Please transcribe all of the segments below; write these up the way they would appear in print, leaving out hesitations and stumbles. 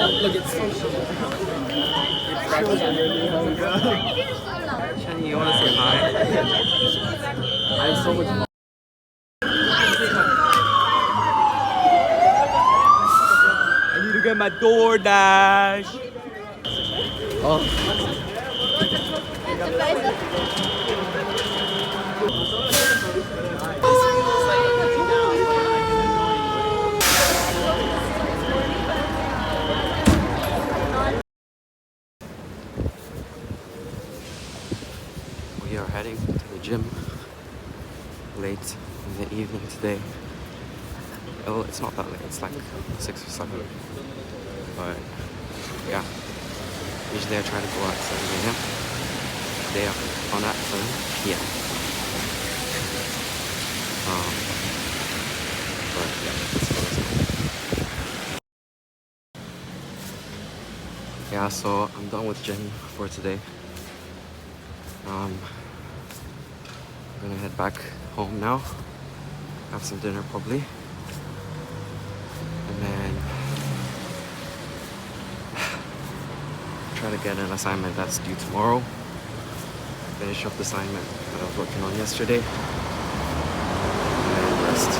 Look, it's so Shani, you want to say hi? I have so much. I need to get my DoorDash. Oh. We are heading to the gym late in the evening today. Oh, it's not that late, it's like 6 or 7. But yeah, usually I try to go out at 7 a.m. Today I'm on at 7 p.m. But yeah, let's go. Yeah, so I'm done with gym for today. I'm gonna head back home now, have some dinner probably, and then try to get an assignment that's due tomorrow. Finish up the assignment that I was working on yesterday, and then rest.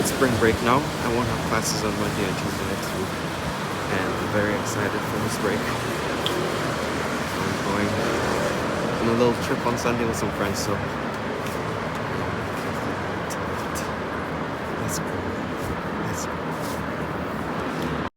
It's spring break now. I won't have classes on Monday and Tuesday next week, and I'm very excited for this break. I'm going on a little trip on Sunday with some friends, so let's go.